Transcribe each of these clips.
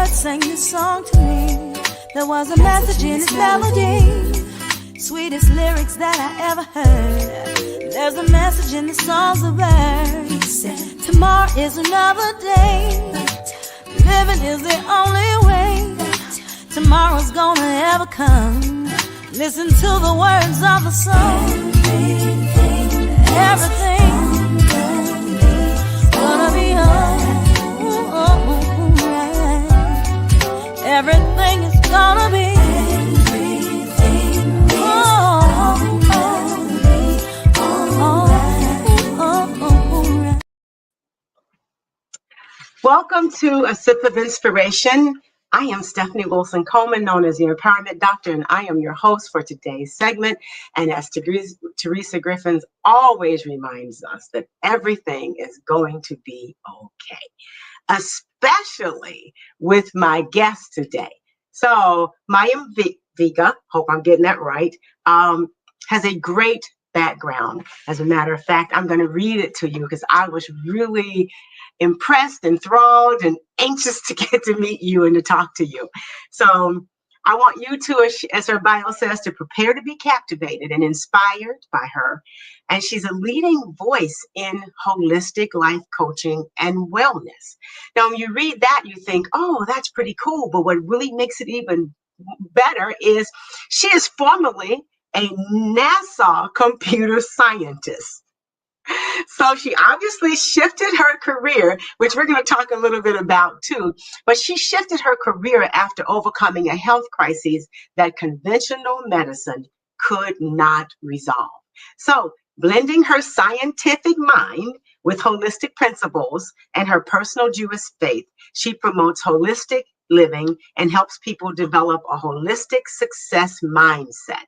Lord sang this song to me. There was a message in his melody, sweetest lyrics that I ever heard. There's a message in the songs of earth. He said, tomorrow is another day. Living is the only way. Tomorrow's gonna ever come. Listen to the words of the song. Everything's gonna be alright. Everything is gonna be. Welcome to A Sip of Inspiration. I am Stephanie Wilson-Coleman, known as the Empowerment Doctor, and I am your host for today's segment. And as Teresa Griffins always reminds us, that everything is going to be okay, especially with my guest today. So Mayim Vega, hope I'm getting that right, has a great background. As a matter of fact, I'm going to read it to you because I was really impressed, enthralled, and anxious to get to meet you and to talk to you. So I want you to, as her bio says, to prepare to be captivated and inspired by her. And she's a leading voice in holistic life coaching and wellness. Now, when you read that, you think, oh, that's pretty cool. But what really makes it even better is she is formerly a NASA computer scientist. So she obviously shifted her career, which we're going to talk a little bit about too, but she shifted her career after overcoming a health crisis that conventional medicine could not resolve. So blending her scientific mind with holistic principles and her personal Jewish faith, she promotes holistic living and helps people develop a holistic success mindset.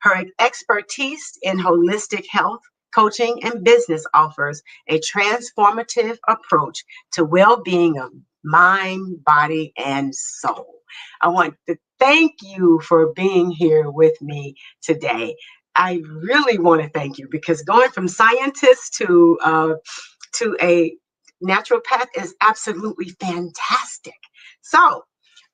Her expertise in holistic health, coaching, and business offers a transformative approach to well-being of mind, body, and soul. I want to thank you for being here with me today. I really want to thank you because going from scientist to a naturopath is absolutely fantastic. So,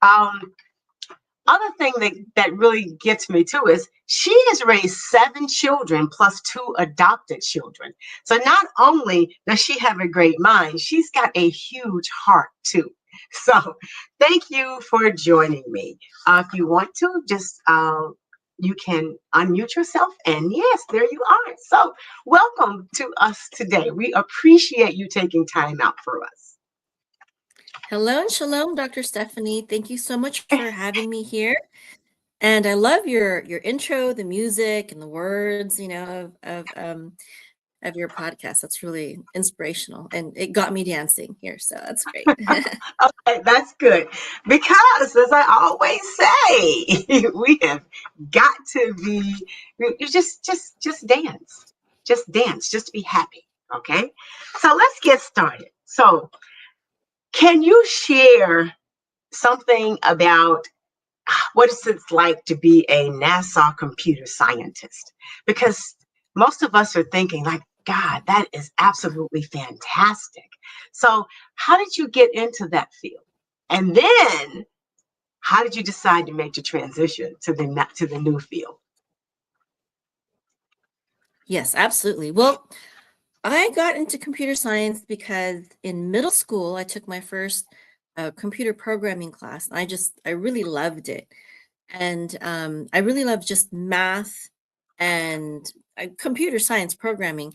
other thing that really gets me too is she has raised 7 children plus 2 adopted children. So not only does she have a great mind, she's got a huge heart too. So thank you for joining me. If you want to, just you can unmute yourself, and yes, there you are. So welcome to us today. We appreciate you taking time out for us. Hello and shalom, Dr. Stephanie. Thank you so much for having me here. And I love your intro, the music, and the words, of your podcast. That's really inspirational, and it got me dancing here, so that's great. Okay, that's good. Because as I always say, we have got to be just dance. Just dance, just be happy. Okay. So let's get started. So can you share something about what it's like to be a NASA computer scientist? Because most of us are thinking like, God, that is absolutely fantastic. So how did you get into that field? And then how did you decide to make the transition to the new field? Yes, absolutely. Well, I got into computer science because in middle school, I took my first computer programming class. And I really loved it. And I really loved just math and computer science programming.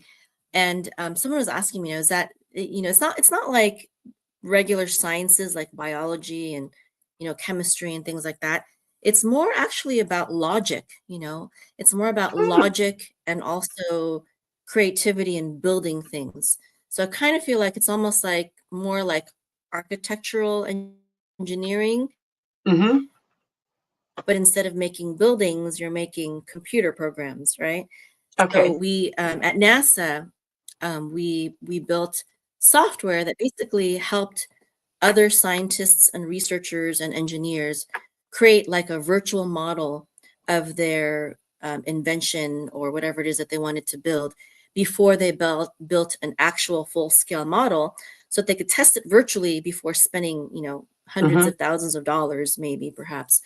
And someone was asking me, is that, it's not like regular sciences like biology and, chemistry and things like that. It's more actually about logic, it's more about logic and also creativity and building things. So I kind of feel like it's almost like more like architectural engineering. Mm-hmm. But instead of making buildings, you're making computer programs, right? Okay. So we at NASA, we built software that basically helped other scientists and researchers and engineers create like a virtual model of their invention or whatever it is that they wanted to build before they built an actual full-scale model, so that they could test it virtually before spending hundreds of thousands of dollars, maybe perhaps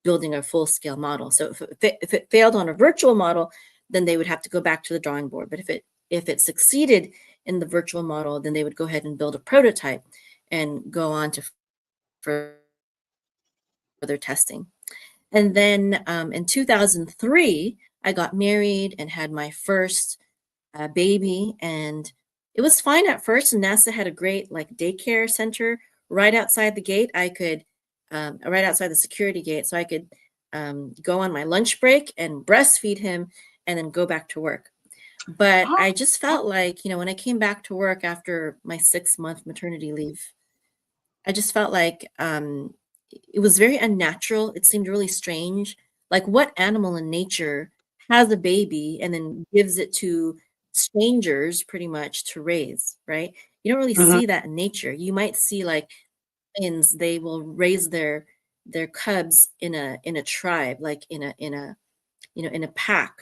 building a full-scale model. So if it failed on a virtual model, then they would have to go back to the drawing board. But if it succeeded in the virtual model, then they would go ahead and build a prototype and go on to further testing. And then in 2003, I got married and had my first baby, and it was fine at first. And NASA had a great like daycare center right outside the gate. I could right outside the security gate, so I could go on my lunch break and breastfeed him, and then go back to work. But I just felt like, when I came back to work after my 6-month maternity leave, I just felt like it was very unnatural. It seemed really strange. Like, what animal in nature has a baby and then gives it to strangers pretty much to raise, right? You don't really see that in nature. You might see like lions, they will raise their cubs in a tribe, like in a pack,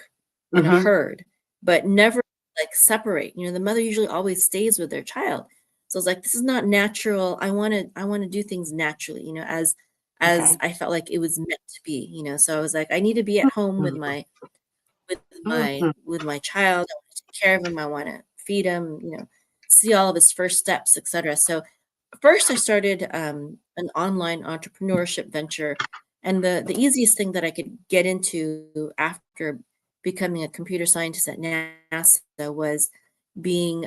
in a herd, but never like separate. The mother usually always stays with their child. So it's like, this is not natural. I want to do things naturally, as I felt like it was meant to be. So I was like, I need to be at home with my child. I want to take care of him. I want to feed him, see all of his first steps, etc. So first I started an online entrepreneurship venture, and the easiest thing that I could get into after becoming a computer scientist at NASA was doing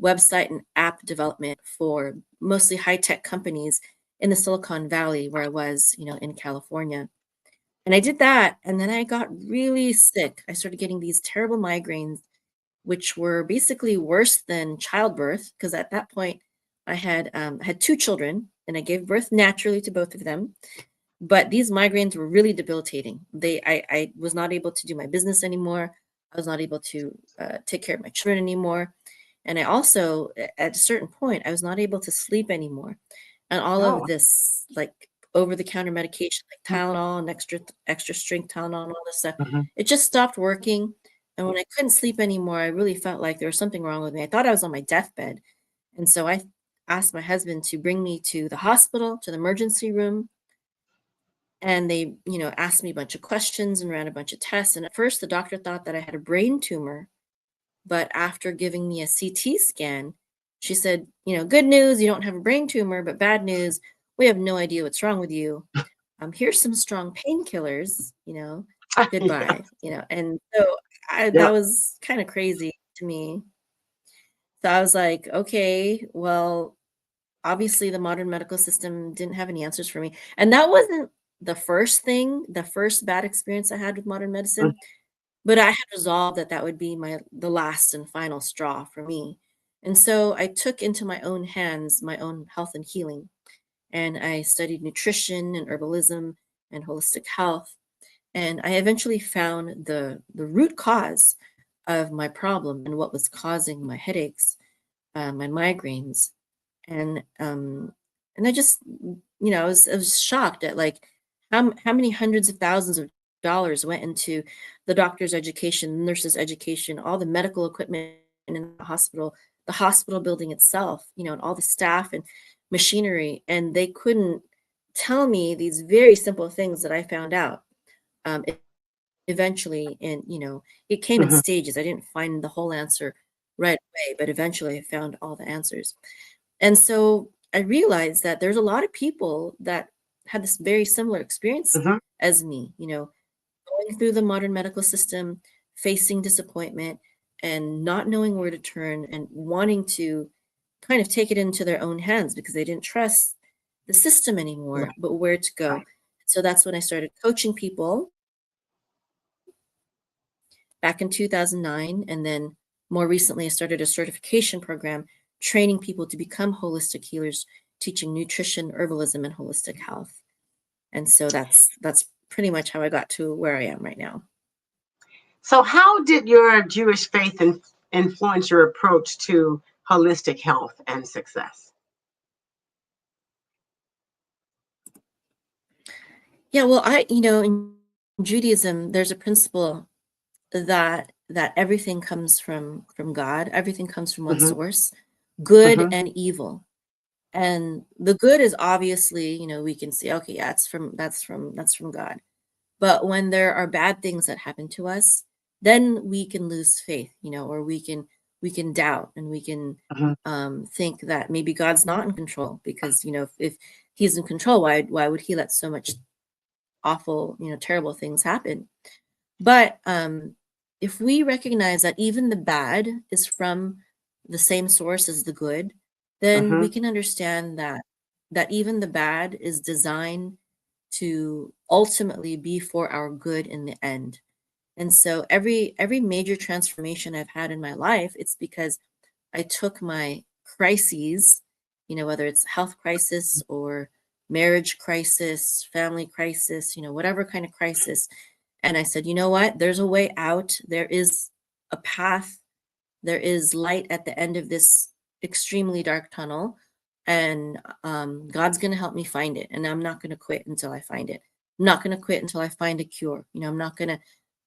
website and app development for mostly high-tech companies in the Silicon Valley, where I was, in California. And I did that, and then I got really sick. I started getting these terrible migraines, which were basically worse than childbirth, because at that point I had 2 children, and I gave birth naturally to both of them. But these migraines were really debilitating. I was not able to do my business anymore. I was not able to take care of my children anymore. And I also, at a certain point, I was not able to sleep anymore. And all of this, like, over-the-counter medication, like Tylenol and extra strength Tylenol and all this stuff, it just stopped working. And when I couldn't sleep anymore, I really felt like there was something wrong with me. I thought I was on my deathbed. And so I asked my husband to bring me to the hospital, to the emergency room. And they, asked me a bunch of questions and ran a bunch of tests. And at first, the doctor thought that I had a brain tumor. But after giving me a CT scan, she said, good news, you don't have a brain tumor, but bad news, we have no idea what's wrong with you. Here's some strong painkillers, goodbye, And so that was kind of crazy to me. So I was like, okay, well, obviously the modern medical system didn't have any answers for me. And that wasn't the first bad experience I had with modern medicine. But I had resolved that would be the last and final straw for me. And so I took into my own hands my own health and healing. And I studied nutrition and herbalism and holistic health. And I eventually found the root cause of my problem and what was causing my headaches, my migraines. And I just, I was shocked at like how many hundreds of thousands of dollars went into the doctor's education, nurse's education, all the medical equipment in the hospital building itself, and all the staff and machinery. And they couldn't tell me these very simple things that I found out eventually. And, it came in stages. I didn't find the whole answer right away, but eventually I found all the answers. And so I realized that there's a lot of people that had this very similar experience as me, going through the modern medical system, facing disappointment, and not knowing where to turn, and wanting to kind of take it into their own hands because they didn't trust the system anymore, but where to go. So that's when I started coaching people back in 2009. And then more recently, I started a certification program training people to become holistic healers, teaching nutrition, herbalism, and holistic health. And so that's pretty much how I got to where I am right now. So how did your Jewish faith influence your approach to holistic health and success? Yeah, well, in Judaism, there's a principle that everything comes from God, everything comes from one source. good Mm-hmm. and evil. And the good is obviously, we can say, okay, yeah, that's from God. But when there are bad things that happen to us, then we can lose faith, or we can doubt, and we can Mm-hmm. think that maybe God's not in control, because if He's in control, why would He let so much awful, terrible things happen? But if we recognize that even the bad is from the same source as the good, then Mm-hmm. we can understand that even the bad is designed to ultimately be for our good in the end. And so every major transformation I've had in my life, it's because I took my crises, whether it's health crisis or marriage crisis, family crisis, whatever kind of crisis, and I said, you know what? There's a way out. There is a path. There is light at the end of this extremely dark tunnel. And God's going to help me find it. And I'm not going to quit until I find it. I'm not going to quit until I find a cure. I'm not going to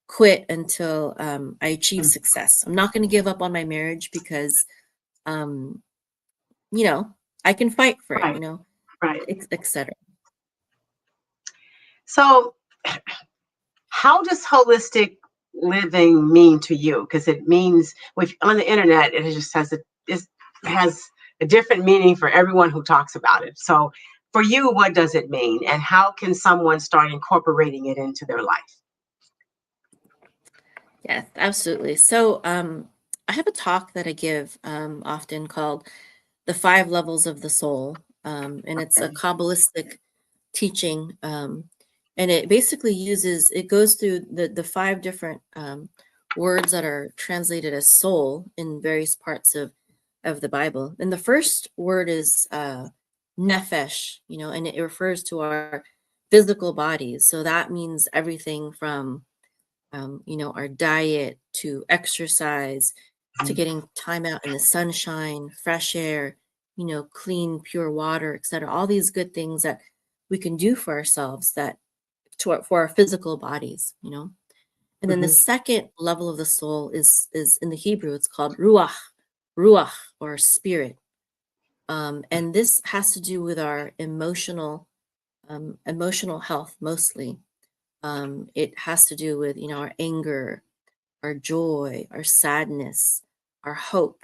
quit until I achieve success. I'm not going to give up on my marriage because, um, you know, I can fight for it, Right. Right. etc. So, how does holistic living mean to you? Because it means, with on the internet, it just has a different meaning for everyone who talks about it. So, for you, what does it mean, and how can someone start incorporating it into their life? Yes, absolutely. So, I have a talk that I give often called "The Five Levels of the Soul," and it's a Okay. Kabbalistic teaching, and it basically it goes through the five different words that are translated as soul in various parts of the Bible. And the first word is nefesh, and it refers to our physical bodies. So that means everything from our diet to exercise to getting time out in the sunshine, fresh air, clean, pure water, etc. All these good things that we can do for ourselves, for our physical bodies. And then the Mm-hmm. second level of the soul is in the Hebrew, it's called ruach, or spirit. And this has to do with our emotional health mostly. It has to do with our anger, our joy, our sadness, our hope,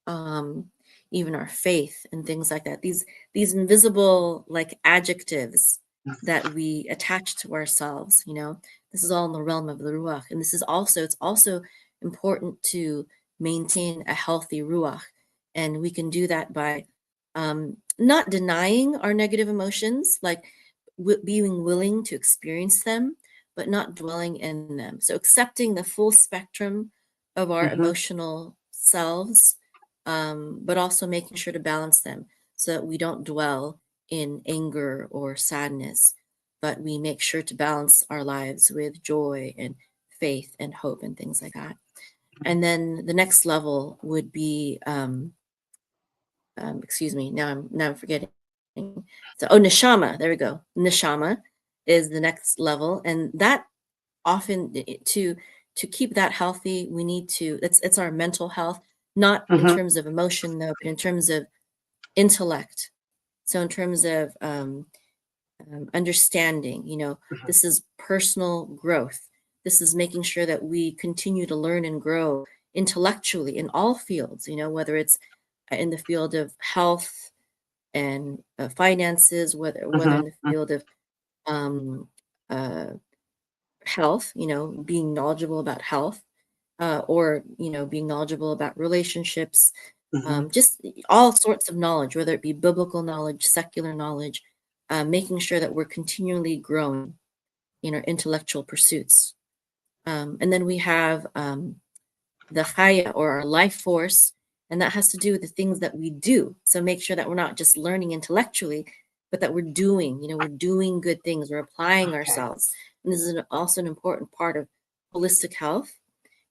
um, even our faith, and things like that. These invisible, like, adjectives that we attach to ourselves. This is all in the realm of the ruach, and it's also important to maintain a healthy ruach, and we can do that by not denying our negative emotions, like being willing to experience them but not dwelling in them. So accepting the full spectrum of our Mm-hmm. emotional selves, but also making sure to balance them so that we don't dwell in anger or sadness, but we make sure to balance our lives with joy and faith and hope and things like that. And then the next level would be, excuse me, now I'm forgetting. So, neshama, there we go. Neshama is the next level, and that often to keep that healthy, we need to it's our mental health, not in Mm-hmm. terms of emotion though, but in terms of intellect. So in terms of understanding, this is personal growth. This is making sure that we continue to learn and grow intellectually in all fields, whether it's in the field of health and finances, whether in the Mm-hmm. field of um, uh, health, being knowledgeable about health, or being knowledgeable about relationships, Mm-hmm. just all sorts of knowledge, whether it be biblical knowledge, secular knowledge, making sure that we're continually growing in our intellectual pursuits. And then we have the chaya, or our life force, and that has to do with the things that we do. So make sure that we're not just learning intellectually, but that we're doing good things, we're applying Okay. ourselves. And this is also an important part of holistic health.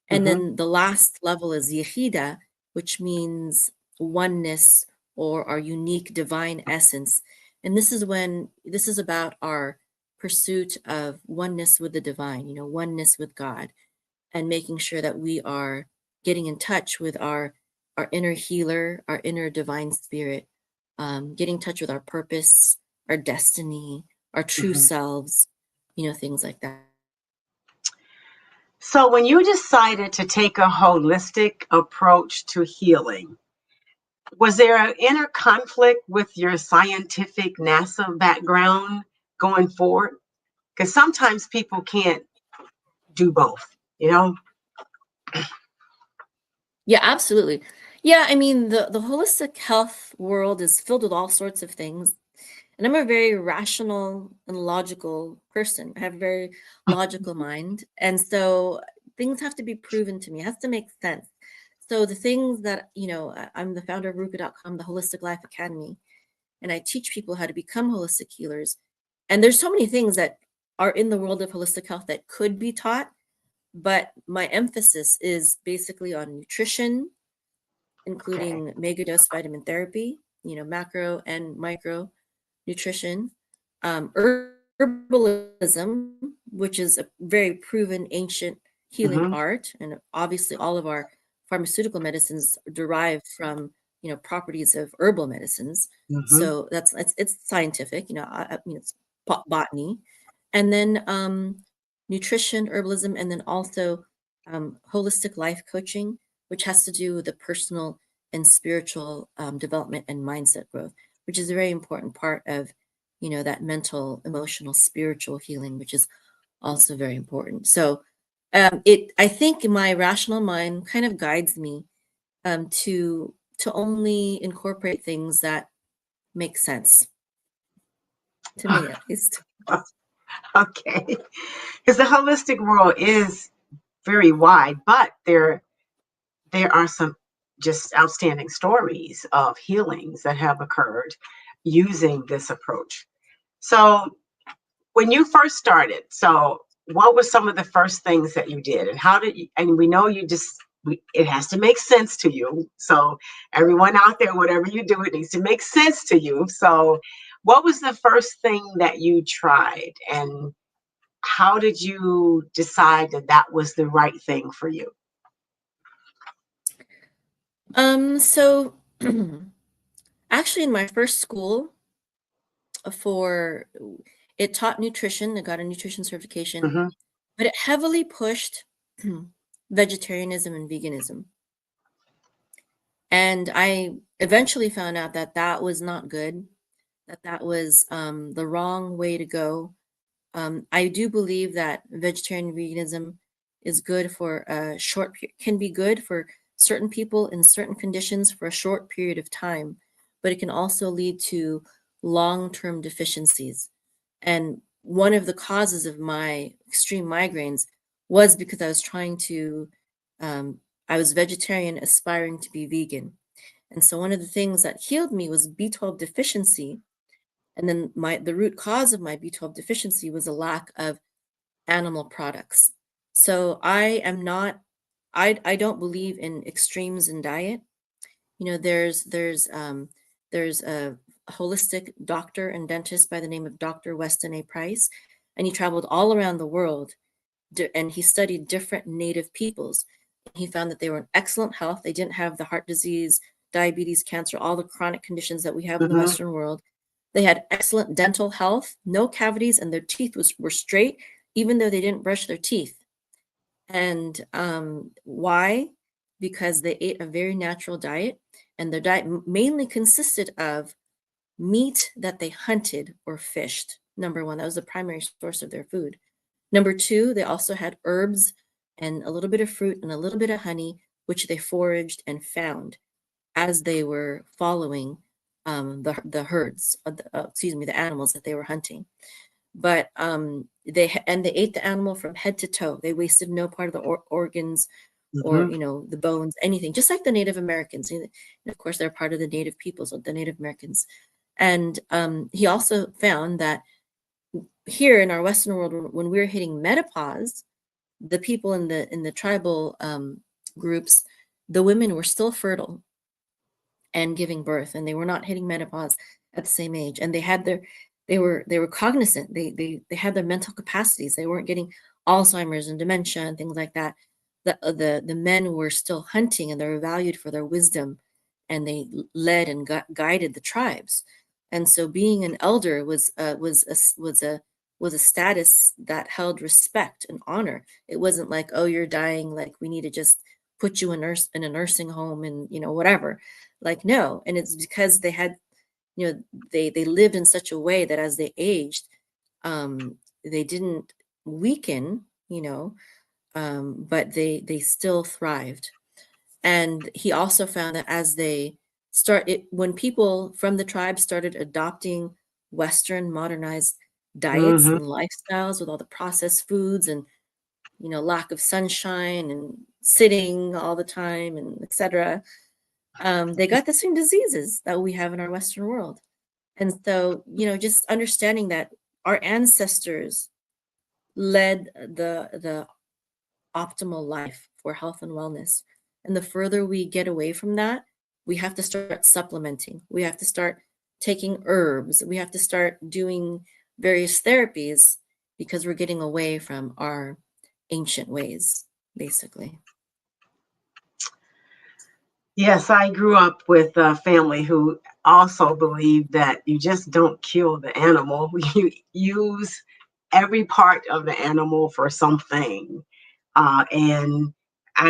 And Mm-hmm. then the last level is yechida, which means oneness, or our unique divine essence. And this is about our pursuit of oneness with the divine, oneness with God, and making sure that we are getting in touch with our our inner healer, our inner divine spirit, getting in touch with our purpose, our destiny, our true Mhm. selves, things like that. So, when you decided to take a holistic approach to healing, was there an inner conflict with your scientific NASA background going forward? Because sometimes people can't do both, you know? Yeah, absolutely. Yeah, I mean, the holistic health world is filled with all sorts of things. And I'm a very rational and logical person. I have a very logical mind. And so things have to be proven to me. It has to make sense. So the things that, I'm the founder of Ruka.com, the Holistic Life Academy, and I teach people how to become holistic healers. And there's so many things that are in the world of holistic health that could be taught, but my emphasis is basically on nutrition, Okay. including mega dose vitamin therapy, macro and micro nutrition, herbalism, which is a very proven ancient healing Mm-hmm. art, and obviously all of our pharmaceutical medicines derive from properties of herbal medicines. Mm-hmm. So it's scientific, I mean it's botany, and then nutrition, herbalism, and then also holistic life coaching, which has to do with the personal and spiritual development and mindset growth, which is a very important part of that mental, emotional, spiritual healing, which is also very important. So I think my rational mind kind of guides me to only incorporate things that make sense to me, at least. Okay. Because the holistic world is very wide, but there are some just outstanding stories of healings that have occurred using this approach. So, when you first started, so what were some of the first things that you did, and how did you? And we know you just it has to make sense to you. So, everyone out there, whatever you do, it needs to make sense to you. So, what was the first thing that you tried, and how did you decide that that was the right thing for you? So actually in my first school for it taught nutrition. I got a nutrition certification, Hmm. but it heavily pushed vegetarianism and veganism. And I eventually found out that that was not good, that that was the wrong way to go. I do believe that vegetarian veganism is good for a can be good for certain people in certain conditions for a short period of time, but it can also lead to long-term deficiencies. And one of the causes of my extreme migraines was because I was um, I was vegetarian aspiring to be vegan. And so one of the things that healed me was B12 deficiency. And then the root cause of my B12 deficiency was a lack of animal products. So I don't believe in extremes in diet. There's a holistic doctor and dentist by the name of Dr. Weston A. Price, and he traveled all around the world and he studied different native peoples. He found that they were in excellent health. They didn't have the heart disease, diabetes, cancer, all the chronic conditions that we have in the Hmm. Western world. They had excellent dental health, no cavities, and their teeth were straight, even though they didn't brush their teeth. And why? Because they ate a very natural diet, and their diet mainly consisted of meat that they hunted or fished. Number one, that was the primary source of their food. Number two, they also had herbs and a little bit of fruit and a little bit of honey, which they foraged and found as they were following the herds, the animals that they were hunting. But they ate the animal from head to toe. They wasted no part of the organs or Hmm. the bones, anything. Just like the Native Americans, and of course they're part of the Native peoples, the Native Americans. And he also found that here in our Western world, when we were hitting menopause, the people in the tribal groups, the women were still fertile and giving birth, and they were not hitting menopause at the same age, and they were cognizant. They had their mental capacities. They weren't getting Alzheimer's and dementia and things like that. the men were still hunting, and they were valued for their wisdom, and they led and guided the tribes. And so being an elder was a status that held respect and honor. It wasn't like, oh, you're dying, like we need to just put you in a nursing home and whatever. Like, no. And it's because they had, they lived in such a way that as they aged, they didn't weaken, but they still thrived. And he also found that as they when people from the tribe started adopting Western modernized diets Mm-hmm. and lifestyles with all the processed foods and lack of sunshine and sitting all the time and etc., they got the same diseases that we have in our Western world. And so just understanding that our ancestors led the optimal life for health and wellness. And the further we get away from that, we have to start supplementing. We have to start taking herbs. We have to start doing various therapies because we're getting away from our ancient ways, basically. Yes, I grew up with a family who also believed that you just don't kill the animal. You use every part of the animal for something. And I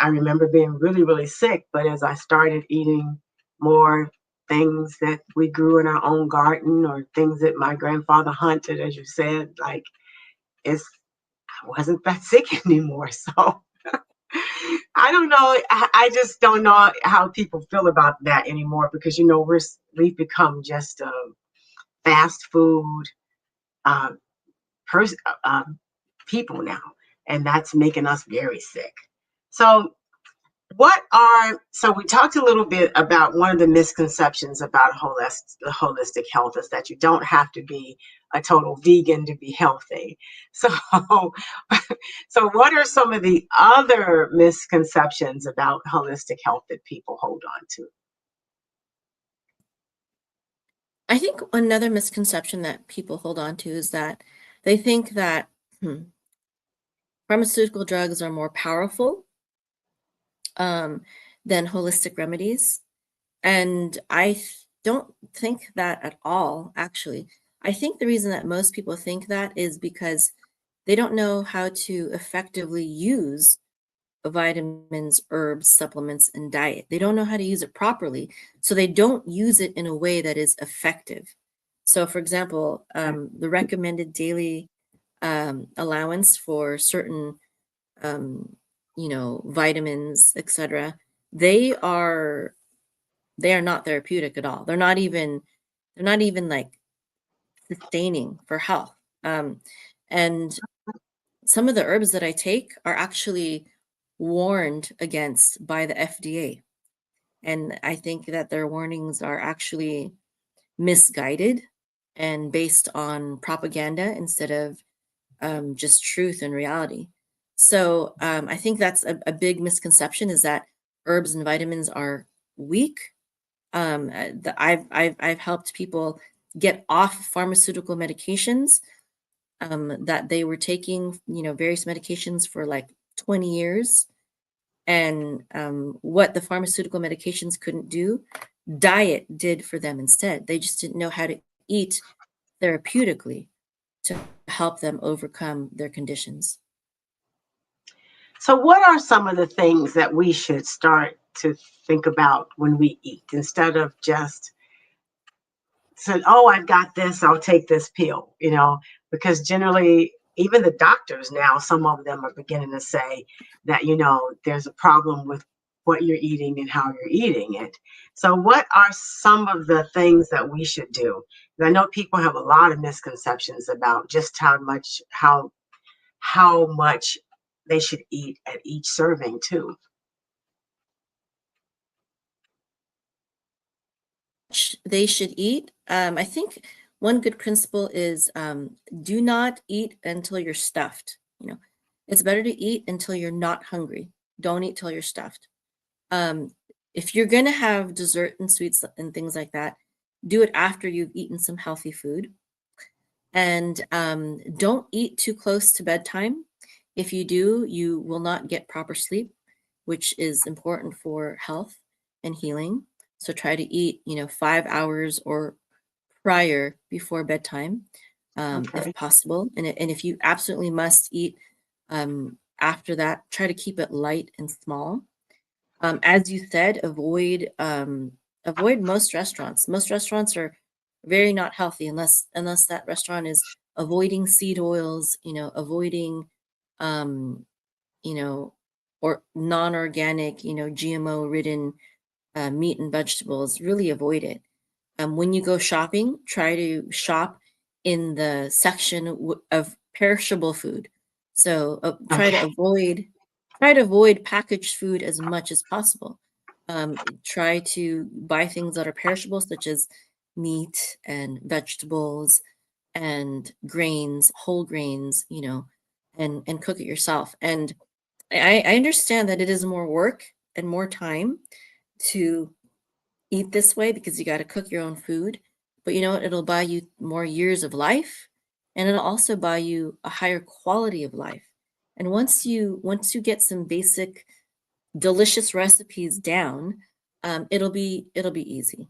remember being really, really sick, but as I started eating more things that we grew in our own garden or things that my grandfather hunted, as you said, like I wasn't that sick anymore. So I don't know. I just don't know how people feel about that anymore because we've become just fast food uh, pers- people now, and that's making us very sick. So so we talked a little bit about one of the misconceptions about holistic health is that you don't have to be a total vegan to be healthy. So, so what are some of the other misconceptions about holistic health that people hold on to? I think another misconception that people hold on to is that they think that pharmaceutical drugs are more powerful than holistic remedies. And I don't think that at all, actually. I think the reason that most people think that is because they don't know how to effectively use vitamins, herbs, supplements, and diet. They don't know how to use it properly. So they don't use it in a way that is effective. So, for example, the recommended daily allowance for certain vitamins, etc., they are not therapeutic at all. They're not even like sustaining for health. And some of the herbs that I take are actually warned against by the FDA. And I think that their warnings are actually misguided and based on propaganda instead of just truth and reality. So I think that's a big misconception, is that herbs and vitamins are weak. I've helped people get off pharmaceutical medications that they were taking, various medications for like 20 years. And what the pharmaceutical medications couldn't do, diet did for them instead. They just didn't know how to eat therapeutically to help them overcome their conditions. So, what are some of the things that we should start to think about when we eat instead of just said, "Oh, I've got this, I'll take this pill," because generally, even the doctors now, some of them are beginning to say that, there's a problem with what you're eating and how you're eating it. So, what are some of the things that we should do? And I know people have a lot of misconceptions about just how much they should eat at each serving too. They should eat. I think one good principle is do not eat until you're stuffed. It's better to eat until you're not hungry. Don't eat till you're stuffed. Um, if you're gonna have dessert and sweets and things like that, do it after you've eaten some healthy food. And don't eat too close to bedtime. If you do, you will not get proper sleep, which is important for health and healing. So try to eat, 5 hours or prior before bedtime, if Okay. possible. And if you absolutely must eat after that, try to keep it light and small. As you said, avoid most restaurants. Most restaurants are very not healthy unless that restaurant is avoiding seed oils, avoiding um, you know, or non-organic, GMO ridden meat and vegetables. Really avoid it. When you go shopping, try to shop in the section of perishable food. So Okay. try to avoid packaged food as much as possible. Try to buy things that are perishable, such as meat and vegetables and grains, whole grains, and cook it yourself. And I understand that it is more work and more time to eat this way because you got to cook your own food. But you know what? It'll buy you more years of life, and it'll also buy you a higher quality of life. And once you get some basic delicious recipes down, it'll be easy.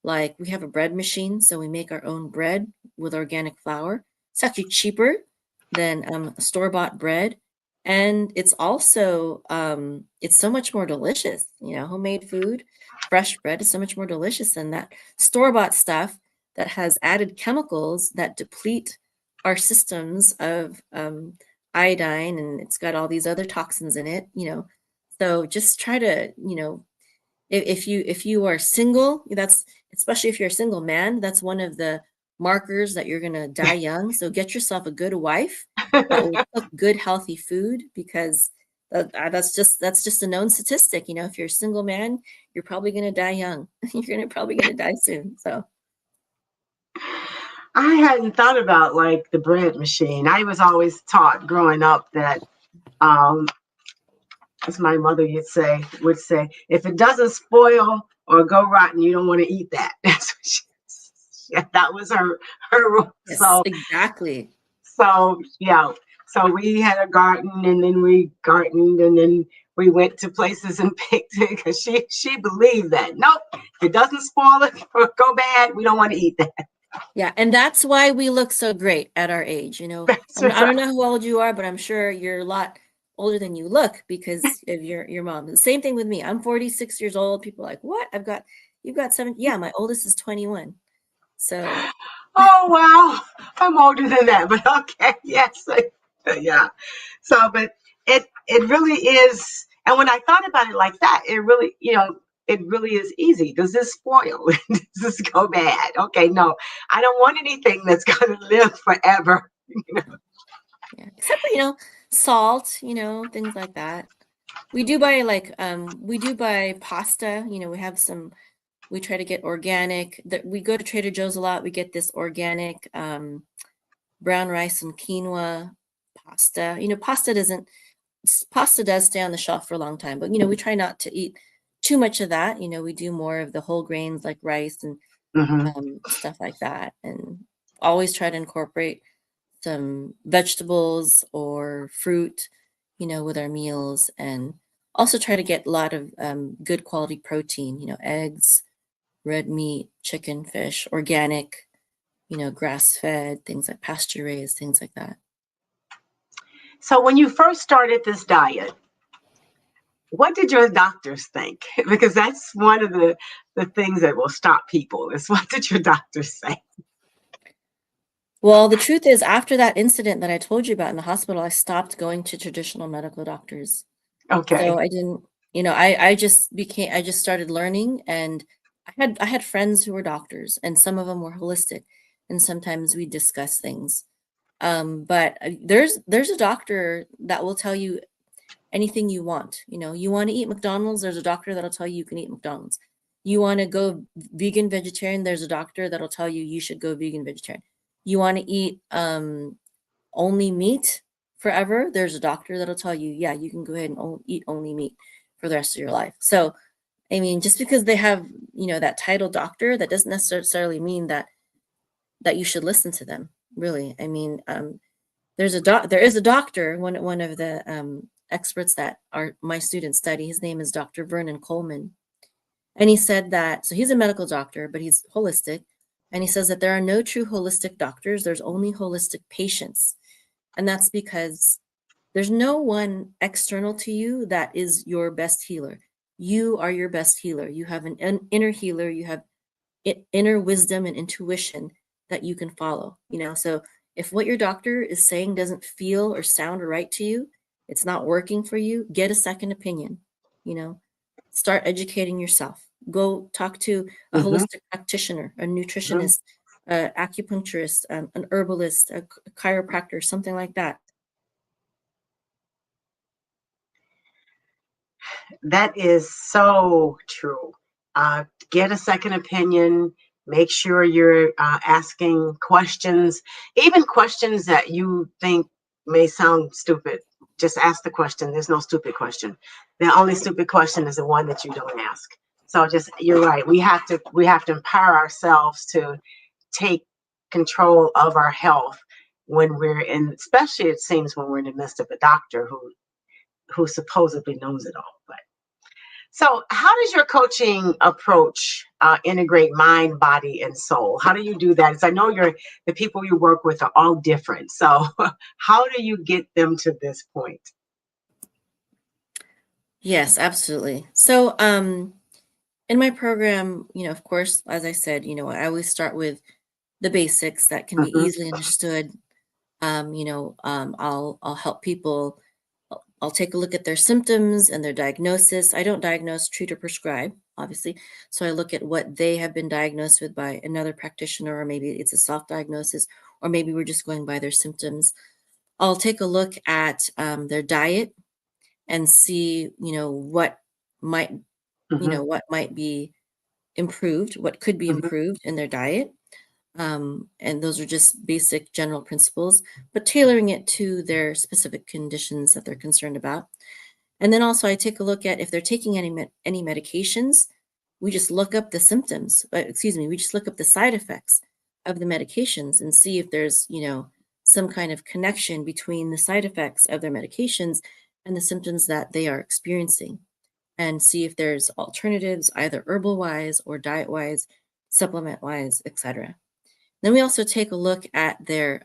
Like we have a bread machine, so we make our own bread with organic flour. It's actually cheaper than store-bought bread, and it's so much more delicious. Homemade food, fresh bread is so much more delicious than that store-bought stuff that has added chemicals that deplete our systems of iodine, and it's got all these other toxins in it. So just try to, if you are single, that's especially if you're a single man, that's one of the markers that you're gonna die young. So get yourself a good wife that will cook good, healthy food because that's just a known statistic. If you're a single man, you're probably gonna die young. Probably gonna die soon. So I hadn't thought about like the bread machine. I was always taught growing up that, um, as my mother would say, if it doesn't spoil or go rotten, you don't want to eat that. That's what that was her rule. yes, So exactly. yeah. So we had a garden, and then we gardened, and then we went to places and picked it because she believed that. Nope, if it doesn't spoil it or go bad, we don't want to eat that. Yeah, and that's why we look so great at our age. That's I don't right. know how old you are, but I'm sure you're a lot older than you look because of your mom. The same thing with me. I'm 46 years old. People are like, "What? You've got 7." Yeah, my oldest is 21. So, Oh wow, I'm older than that, but okay, yes, yeah. So, but it really is. And when I thought about it like that, it really is easy. Does this spoil? Does this go bad? Okay, no, I don't want anything that's going to live forever. yeah, except for, salt, things like that. We do buy pasta, we try to get organic. That we go to Trader Joe's a lot. We get this organic brown rice and quinoa pasta. Pasta does stay on the shelf for a long time, but we try not to eat too much of that. We do more of the whole grains like rice and Hmm. stuff like that, and always try to incorporate some vegetables or fruit, with our meals, and also try to get a lot of good quality protein, eggs, red meat, chicken, fish, organic, grass fed, things like pasture raised, things like that. So, when you first started this diet, what did your doctors think? Because that's one of the things that will stop people. Is what did your doctors say? Well, the truth is, after that incident that I told you about in the hospital, I stopped going to traditional medical doctors. So Okay. I didn't, I just started learning, and I had friends who were doctors, and some of them were holistic, and sometimes we discuss things. But there's a doctor that will tell you anything you want. You want to eat McDonald's, there's a doctor that'll tell you you can eat McDonald's. You want to go vegan vegetarian, there's a doctor that'll tell you you should go vegan vegetarian. You want to eat only meat forever, there's a doctor that'll tell you, yeah, you can go ahead and eat only meat for the rest of your life. So, I mean, just because they have, that title doctor, that doesn't necessarily mean that you should listen to them, really. I mean, there is a doctor, one of the experts that my students study. His name is Dr. Wilson-Coleman. And he said that, so he's a medical doctor, but he's holistic. And he says that there are no true holistic doctors. There's only holistic patients. And that's because there's no one external to you that is your best healer. You are your best healer. You have an inner healer. You have inner wisdom and intuition that you can follow. So if what your doctor is saying doesn't feel or sound right to you, it's not working for you, get a second opinion. Start educating yourself. Go talk to a holistic practitioner, a nutritionist, acupuncturist, an herbalist, a chiropractor, something like that. That is so true. Get a second opinion. Make sure you're asking questions, even questions that you think may sound stupid. Just ask the question. There's no stupid question. The only stupid question is the one that you don't ask. So you're right. We have to empower ourselves to take control of our health when we're in, especially it seems when we're in the midst of a doctor who supposedly knows it all. But so how does your coaching approach integrate mind, body, and soul? How do you do that? Because I know the people you work with are all different. So how do you get them to this point? Yes, absolutely. So in my program, of course, as I said, I always start with the basics that can be easily understood. I'll help people. I'll take a look at their symptoms and their diagnosis. I don't diagnose, treat, or prescribe, obviously. So I look at what they have been diagnosed with by another practitioner, or maybe it's a self-diagnosis, or maybe we're just going by their symptoms. I'll take a look at their diet and see, what might, what might be improved, what could be improved in their diet. And those are just basic general principles, but tailoring it to their specific conditions that they're concerned about. And then also I take a look at if they're taking any medications, we just look up the symptoms, we just look up the side effects of the medications and see if there's, some kind of connection between the side effects of their medications and the symptoms that they are experiencing, and see if there's alternatives, either herbal wise or diet wise, supplement wise, etc. Then we also take a look at their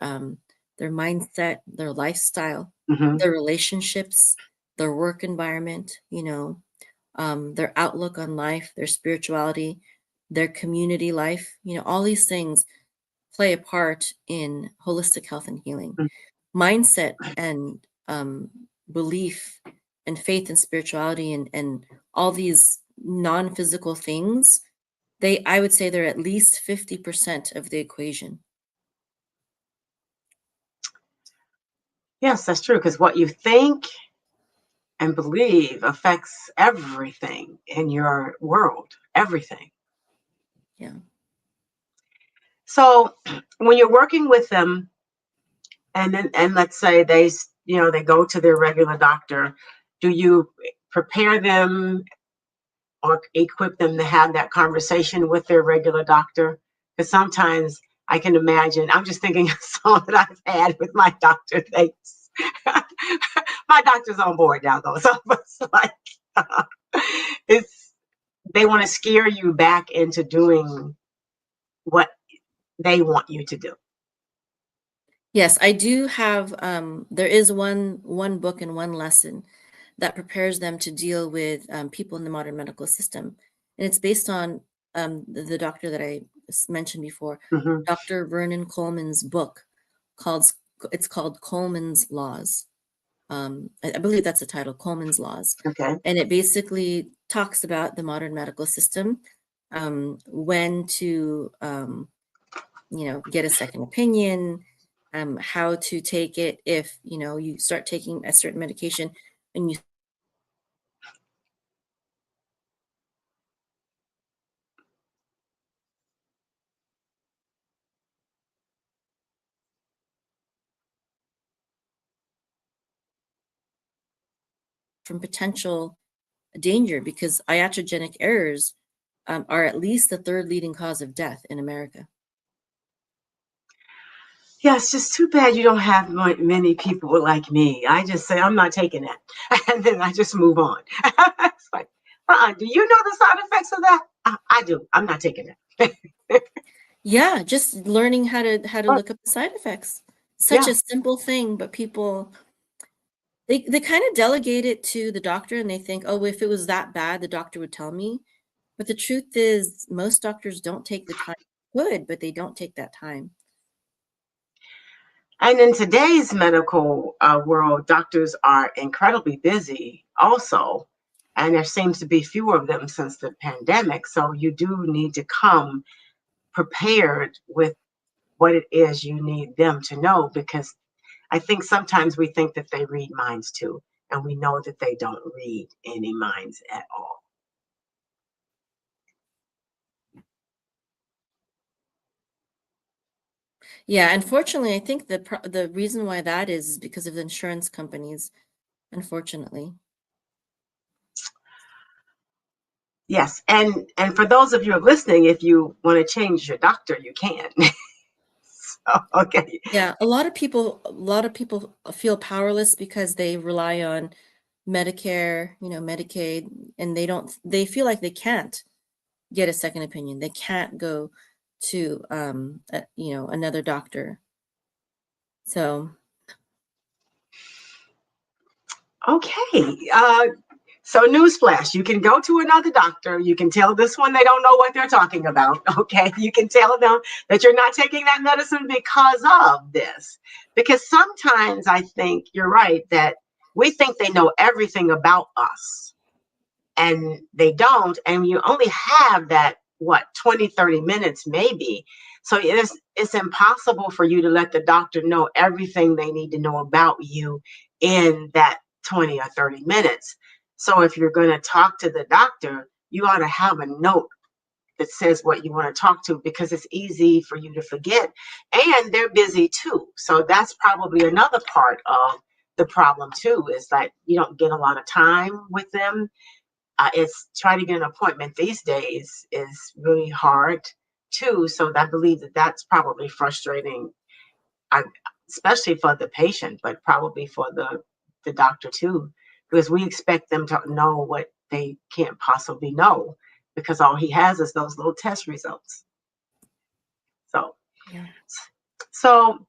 mindset, their lifestyle, their relationships, their work environment, their outlook on life, their spirituality, their community life. All these things play a part in holistic health and healing. Mindset and belief and faith and spirituality and all these non-physical things, I would say they're at least 50% of the equation. Yes, that's true. Because what you think and believe affects everything in your world, everything. Yeah. So when you're working with them, and let's say they go to their regular doctor, do you prepare them or equip them to have that conversation with their regular doctor? Because sometimes I can imagine, I'm just thinking of some that I've had with my doctor. My doctor's on board now, though. So it's like, they want to scare you back into doing what they want you to do. Yes, I do have, there is one book and one lesson that prepares them to deal with people in the modern medical system. And it's based on the doctor that I mentioned before, Dr. Wilson-Coleman's book it's called Coleman's Laws. I believe that's the title, Coleman's Laws. Okay. And it basically talks about the modern medical system, when to, get a second opinion, how to take it if, you start taking a certain medication and you from potential danger, because iatrogenic errors are at least the third leading cause of death in America. Yeah, it's just too bad you don't have many people like me. I just say, I'm not taking that. And then I just move on. It's like, do you know the side effects of that? I do. I'm not taking it. Yeah, just learning how to But look up the side effects. Such yeah, a simple thing, but people they kind of delegate it to the doctor and they think, oh, if it was that bad, the doctor would tell me. But the truth is, most doctors don't take the time. Good, but they don't take that time. and in today's medical world, doctors are incredibly busy also. And there seems to be fewer of them since the pandemic. So you do need to come prepared with what it is you need them to know, because I think sometimes we think that they read minds too, and we know that they don't read any minds at all. Yeah, unfortunately, I think the reason why that is because of the insurance companies, unfortunately. Yes, and for those of you listening, if you want to change your doctor, you can. So, okay. Yeah, a lot of people feel powerless because they rely on Medicare, Medicaid, and they feel like they can't get a second opinion. They can't go to another doctor. So, Okay. So newsflash, you can go to another doctor. You can tell this one they don't know what they're talking about. Okay. You can tell them that you're not taking that medicine because of this. Because sometimes I think you're right that we think they know everything about us, and they don't. And you only have that, what, 20, 30 minutes maybe. So it's impossible for you to let the doctor know everything they need to know about you in that 20 or 30 minutes. So if you're going to talk to the doctor, you ought to have a note that says what you want to talk to, because it's easy for you to forget. And they're busy too. So that's probably another part of the problem too, is that you don't get a lot of time with them. It's trying to get an appointment these days is really hard too. So I believe that that's probably frustrating, I, especially for the patient, but probably for the doctor too, because we expect them to know what they can't possibly know, because all he has is those little test results. So, yeah. so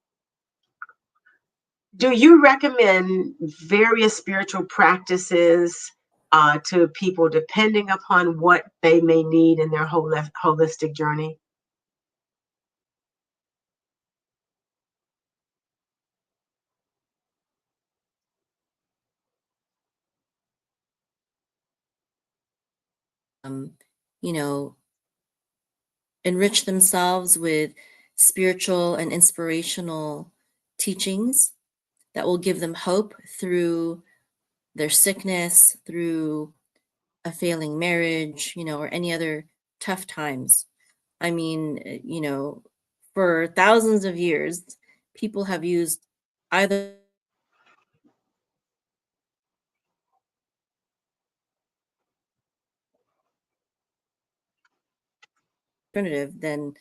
do you recommend various spiritual practices to people depending upon what they may need in their holistic journey? Um, you know, enrich themselves with spiritual and inspirational teachings that will give them hope through their sickness, through a failing marriage, or any other tough times. I mean, for thousands of years, people have used either alternative than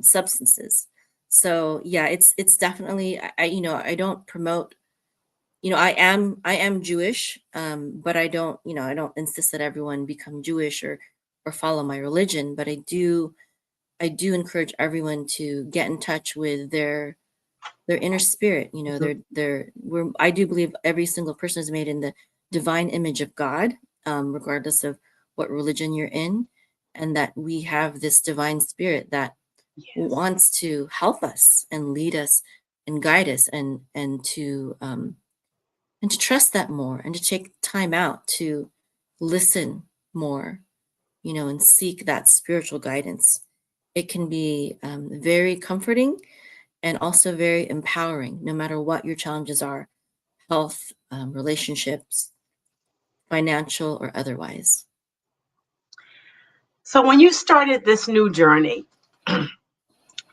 substances. So yeah, it's definitely I don't promote. I am Jewish, but I don't insist that everyone become Jewish or follow my religion. But I do encourage everyone to get in touch with their inner spirit. Mhm. I do believe every single person is made in the divine image of God, regardless of what religion you're in, and that we have this divine spirit that Yes. wants to help us and lead us and guide us and to trust that more and to take time out to listen more, and seek that spiritual guidance. It can be very comforting and also very empowering, no matter what your challenges are: health, relationships, financial, or otherwise. So when you started this new journey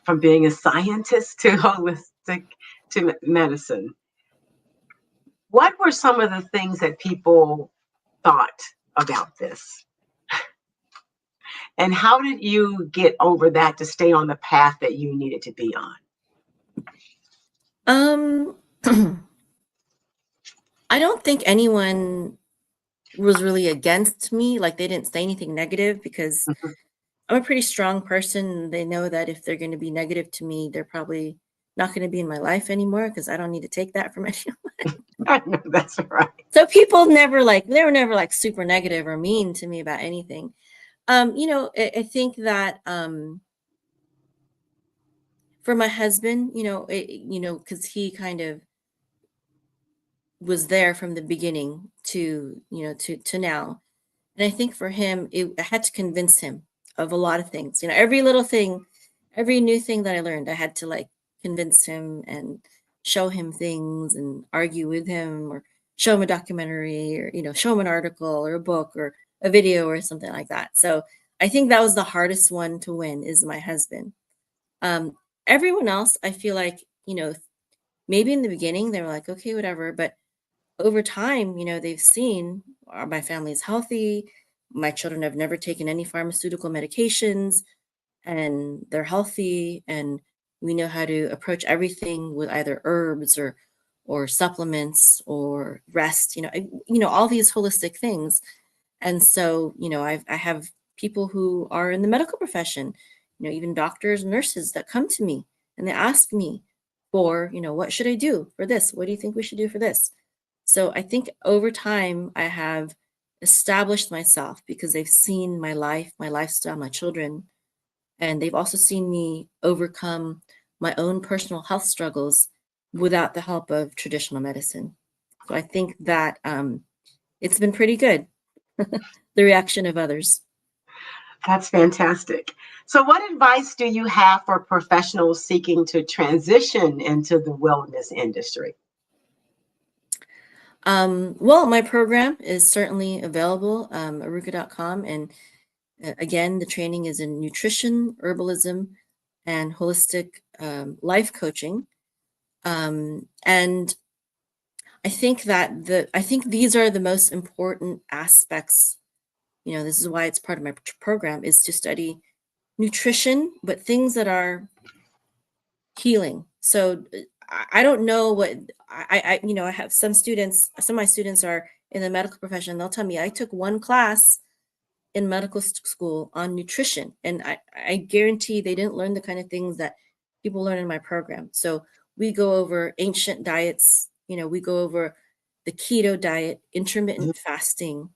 from being a scientist to holistic to medicine, what were some of the things that people thought about this? And how did you get over that to stay on the path that you needed to be on? Um, I don't think anyone was really against me. Like they didn't say anything negative because Mhm. I'm a pretty strong person. They know that if they're going to be negative to me, they're probably not going to be in my life anymore because I don't need to take that from anyone. I know that's right. So people never like they were never like super negative or mean to me about anything. I think that for my husband, because he kind of was there from the beginning to now. And I think for him, I had to convince him of a lot of things. Every little thing, every new thing that I learned, I had to like convince him and show him things and argue with him or show him a documentary or, show him an article or a book or a video or something like that. So I think that was the hardest one to win is my husband. Um, Everyone else, I feel like, maybe in the beginning they were like, okay, whatever. But over time, they've seen my family is healthy. My children have never taken any pharmaceutical medications and they're healthy. And we know how to approach everything with either herbs or supplements or rest, all these holistic things. And so, I have people who are in the medical profession, even doctors, nurses that come to me and they ask me for, what should I do for this? What do you think we should do for this? So I think over time, I have established myself because they've seen my life, my lifestyle, my children, and they've also seen me overcome my own personal health struggles without the help of traditional medicine. So I think that it's been pretty good, the reaction of others. That's fantastic. So, what advice do you have for professionals seeking to transition into the wellness industry? Well, my program is certainly available, aruka.com. And again, the training is in nutrition, herbalism, and holistic life coaching. And I think these are the most important aspects. This is why it's part of my program is to study nutrition, but things that are healing. So I don't know what I have some of my students are in the medical profession. They'll tell me I took one class in medical school on nutrition, and I guarantee they didn't learn the kind of things that people learn in my program. So we go over ancient diets, we go over the keto diet, Mhm. intermittent fasting.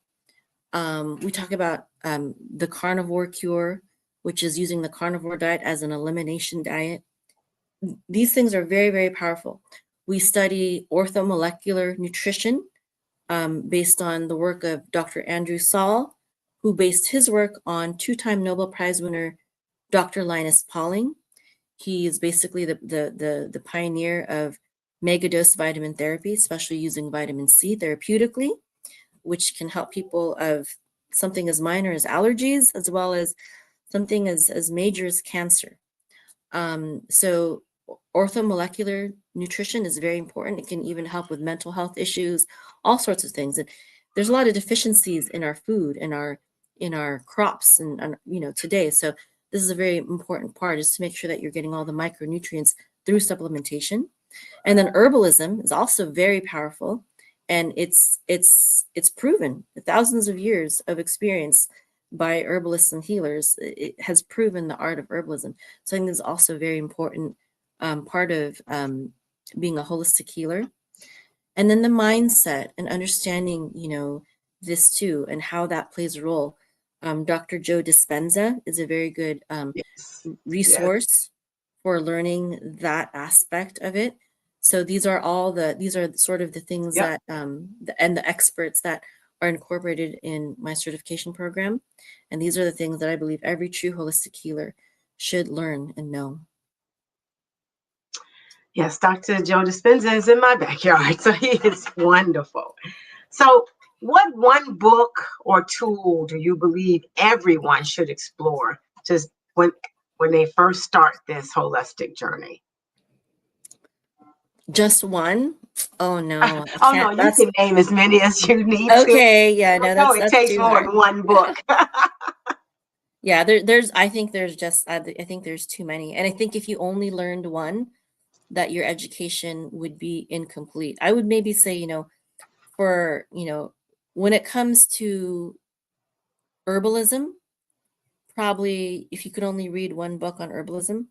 We talk about the carnivore cure, which is using the carnivore diet as an elimination diet. These things are very, very powerful. We study orthomolecular nutrition based on the work of Dr. Andrew Saul, who based his work on two-time Nobel Prize winner Dr. Linus Pauling. He is basically the pioneer of megadose vitamin therapy, especially using vitamin C therapeutically, which can help people of something as minor as allergies, as well as something as major as cancer. So orthomolecular nutrition is very important. It can even help with mental health issues, all sorts of things. And there's a lot of deficiencies in our food, in our crops, and today. So this is a very important part, is to make sure that you're getting all the micronutrients through supplementation. And then herbalism is also very powerful, and it's proven, thousands of years of experience by herbalists and healers. It has proven the art of herbalism. So I think this is also a very important part of being a holistic healer. And then the mindset and understanding, this too, and how that plays a role. Dr. Joe Dispenza is a very good Yes. Yes. resource for learning that aspect of it. So these are sort of the things Yep. that and the experts that are incorporated in my certification program. And these are the things that I believe every true holistic healer should learn and know. Yes, Dr. Joe Dispenza is in my backyard, so he is wonderful. So, what one book or tool do you believe everyone should explore just when they first start this holistic journey? Just one? Oh no, I Oh no, can't. you That's can name as many as you need to. okay. Yeah, I no, know that's it that's takes too more hard. than one book. Yeah, there's I think there's just I think there's too many. And I think if you only learned one, that your education would be incomplete. I would maybe say, for, when it comes to herbalism, probably if you could only read one book on herbalism,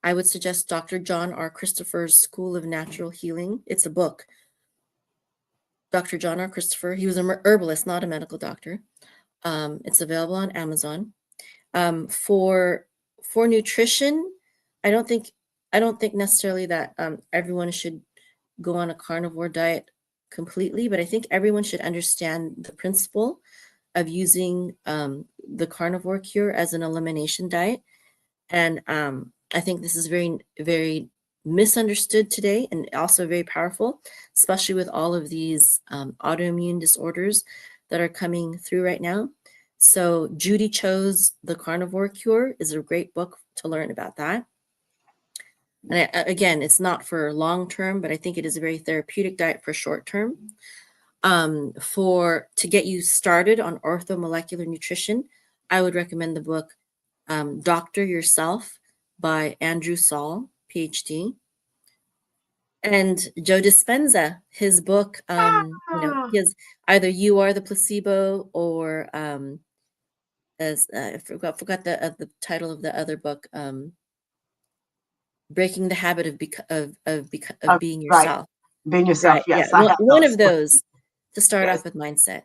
I would suggest Dr. John R. Christopher's School of Natural Healing. It's a book. Dr. John R. Christopher, he was an herbalist, not a medical doctor. It's available on Amazon. For nutrition, I don't think necessarily that everyone should go on a carnivore diet completely, but I think everyone should understand the principle of using the carnivore cure as an elimination diet. And I think this is very, very misunderstood today, and also very powerful, especially with all of these autoimmune disorders that are coming through right now. So Judy Cho's The Carnivore Cure is a great book to learn about that. And again, it's not for long term, but I think it is a very therapeutic diet for short term. To get you started on orthomolecular nutrition, I would recommend the book Doctor Yourself by Andrew Saul, PhD. And Joe Dispenza, his book, he has either You Are the Placebo, or I forgot the title of the other book, Breaking the Habit of Being Yourself. Right. Being yourself, Right. yes. Yeah. One of those to start Yes. off with mindset.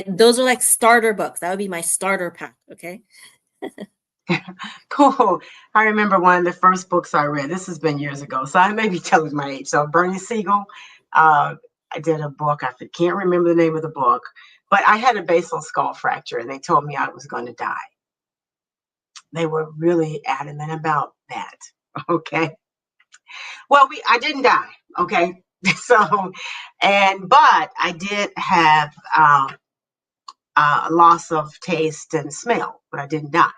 Those are like starter books. That would be my starter pack. Okay. Cool. I remember one of the first books I read. This has been years ago, so I may be telling my age. So Bernie Siegel, I did a book. I can't remember the name of the book, but I had a basal skull fracture, and they told me I was going to die. They were really adamant about that. Okay. Well, I didn't die. Okay. So, but I did have a loss of taste and smell, but I didn't die.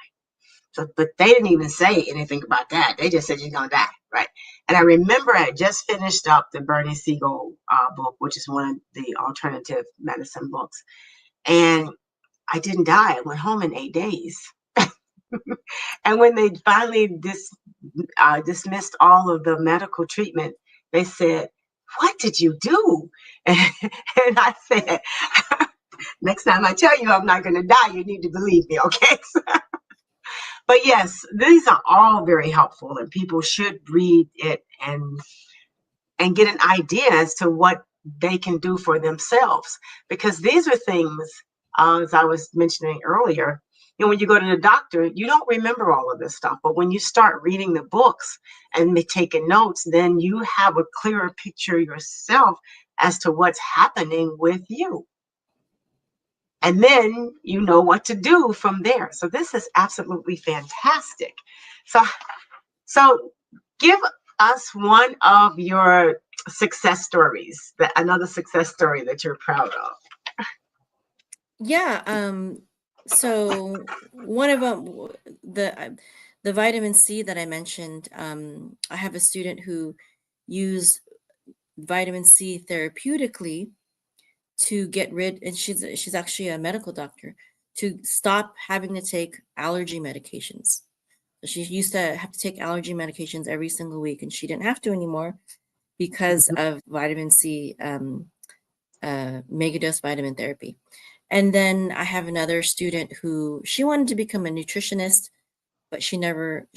So, but they didn't even say anything about that. They just said you're gonna die, right? And I remember I just finished up the Bernie Siegel book, which is one of the alternative medicine books, and I didn't die. I went home in 8 days. And when they finally dismissed all of the medical treatment, they said, "What did you do?" And I said, "Next time I tell you I'm not going to die, you need to believe me, okay?" But yes, these are all very helpful, and people should read it and get an idea as to what they can do for themselves, because these are things, as I was mentioning earlier, when you go to the doctor, you don't remember all of this stuff, but when you start reading the books and taking notes, then you have a clearer picture yourself as to what's happening with you. And then you know what to do from there. So this is absolutely fantastic. So give us one of your success stories, another success story that you're proud of. Yeah. So one of them, the vitamin C that I mentioned, I have a student who used vitamin C therapeutically to get rid, and she's actually a medical doctor, to stop having to take allergy medications. So she used to have to take allergy medications every single week, and she didn't have to anymore because of vitamin C, megadose vitamin therapy. And then I have another student who, she wanted to become a nutritionist, but she never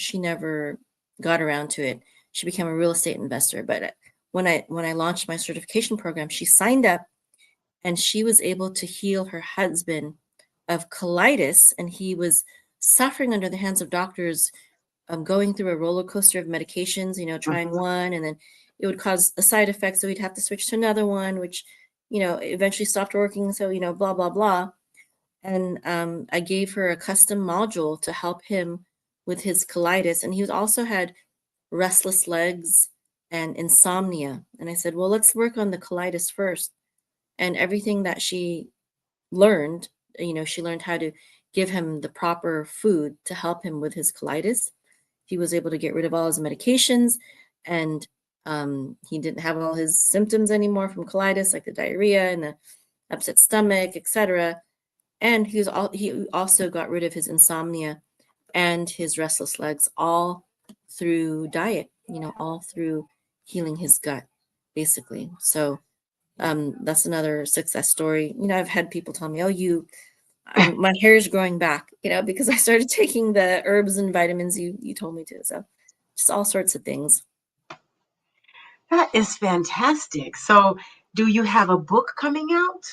got around to it. She became a real estate investor. But when I launched my certification program, she signed up, and she was able to heal her husband of colitis, and he was suffering under the hands of doctors, going through a roller coaster of medications, trying one, and then it would cause a side effect, so he'd have to switch to another one, which eventually stopped working. So blah blah blah. And I gave her a custom module to help him with his colitis, and he also had restless legs and insomnia. And I said, well, let's work on the colitis first. And everything that she learned, she learned how to give him the proper food to help him with his colitis. He was able to get rid of all his medications, and he didn't have all his symptoms anymore from colitis, like the diarrhea and the upset stomach, etc. And he also got rid of his insomnia and his restless legs, all through diet. all through healing his gut, basically. So that's another success story. I've had people tell me, "Oh, my hair is growing back," because I started taking the herbs and vitamins you told me to. So just all sorts of things. That is fantastic. So, do you have a book coming out?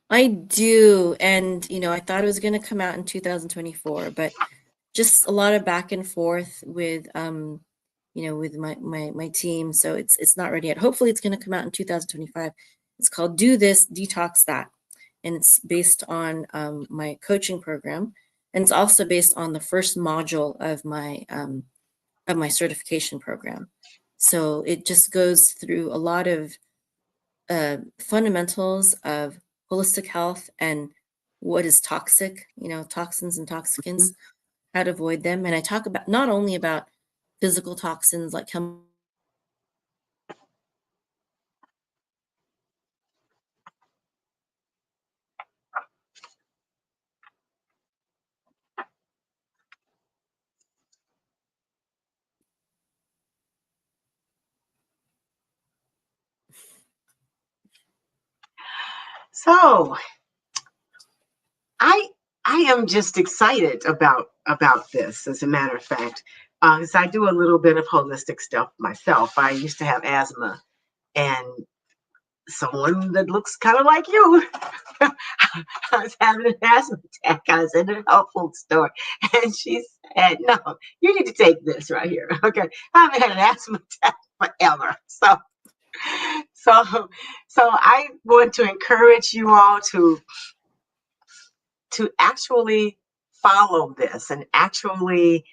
I do. And, I thought it was going to come out in 2024, but just a lot of back and forth with, with my team. So it's not ready yet. Hopefully it's going to come out in 2025. It's called Do This, Detox That. And it's based on my coaching program. And it's also based on the first module of my certification program. So it just goes through a lot of fundamentals of holistic health and what is toxic, toxins and toxicants, how to avoid them. And I talk about not only about physical toxins like So, I am just excited about this. As a matter of fact, because I do a little bit of holistic stuff myself. I used to have asthma, and someone that looks kind of like you, I was having an asthma attack. I was in a health food store, and she said, "No, you need to take this right here." Okay, I haven't had an asthma attack forever, so I want to encourage you all to actually follow this and actually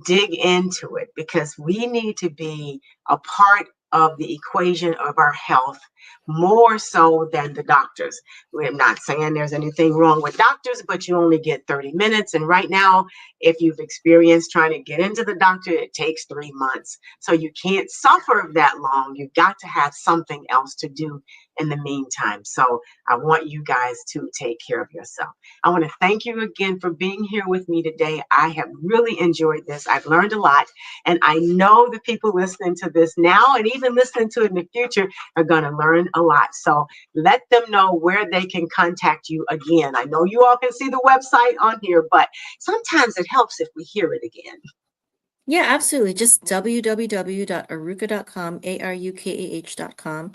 dig into it, because we need to be a part of the equation of our health more so than the doctors. We're not saying there's anything wrong with doctors, but you only get 30 minutes. And right now, if you've experienced trying to get into the doctor, it takes 3 months. So you can't suffer that long. You've got to have something else to do in the meantime. So I want you guys to take care of yourself. I want to thank you again for being here with me today. I have really enjoyed this. I've learned a lot, and I know the people listening to this now and even listening to it in the future are going to learn a lot. So let them know where they can contact you again. I know you all can see the website on here, but sometimes it helps if we hear it again. Yeah, absolutely. Just www.arukah.com, ARUKAH.com.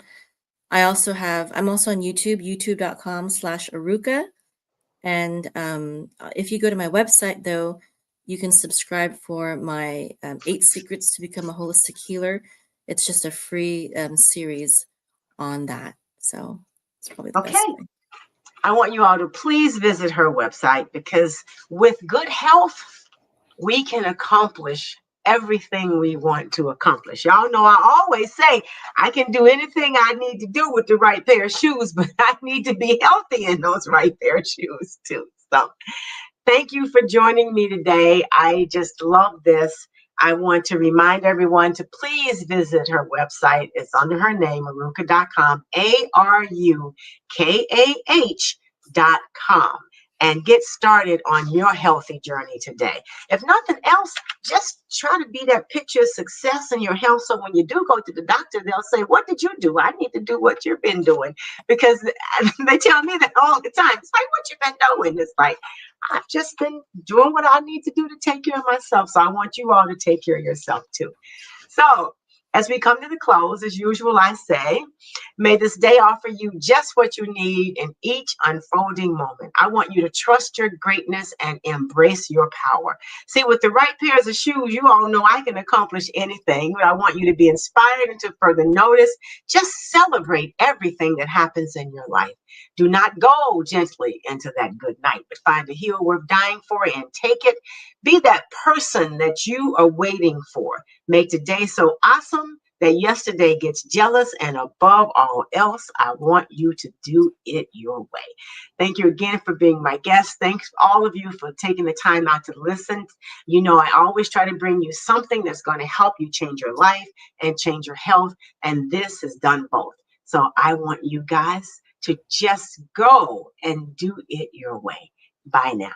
I'm also on YouTube, youtube.com/Arukah. And if you go to my website, though, you can subscribe for my 8 Secrets to Become a Holistic Healer. It's just a free series on that. So it's probably the best way. I want you all to please visit her website, because with good health, we can accomplish everything we want to accomplish. Y'all know I always say I can do anything I need to do with the right pair of shoes, but I need to be healthy in those right pair of shoes too. So thank you for joining me today. I just love this. I want to remind everyone to please visit her website. It's under her name, arukah.com, ARUKAH.com. And get started on your healthy journey today. If nothing else, just try to be that picture of success in your health. So when you do go to the doctor, they'll say, "What did you do?" I need to do what you've been doing, because they tell me that all the time. It's like, "What you been doing?" It's like, I've just been doing what I need to do to take care of myself. So I want you all to take care of yourself too. So as we come to the close, as usual, I say, may this day offer you just what you need in each unfolding moment. I want you to trust your greatness and embrace your power. See, with the right pairs of shoes, you all know I can accomplish anything. But I want you to be inspired and to further notice. Just celebrate everything that happens in your life. Do not go gently into that good night, but find a hill worth dying for and take it. Be that person that you are waiting for. Make today so awesome that yesterday gets jealous, and above all else, I want you to do it your way. Thank you again for being my guest. Thanks all of you for taking the time out to listen. You know, I always try to bring you something that's going to help you change your life and change your health, and this has done both. So I want you guys to just go and do it your way. Bye now.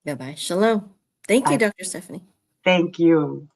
Bye-bye. Shalom. Thank you, Dr. Stephanie. Thank you.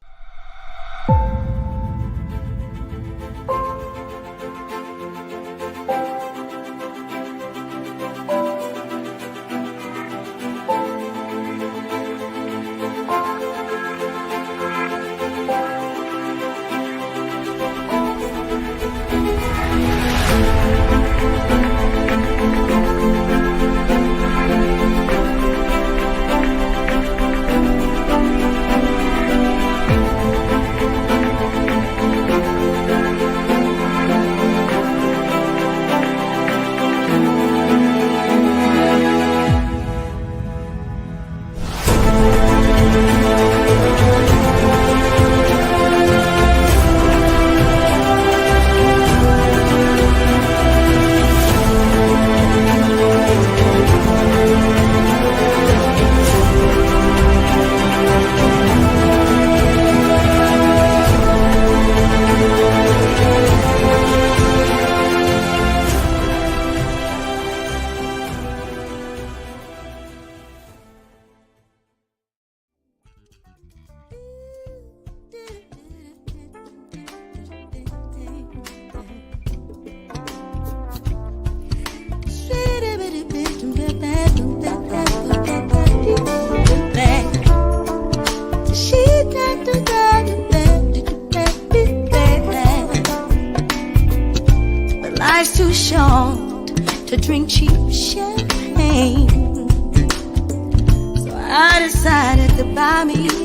life's too short to drink cheap champagne. So I decided to buy me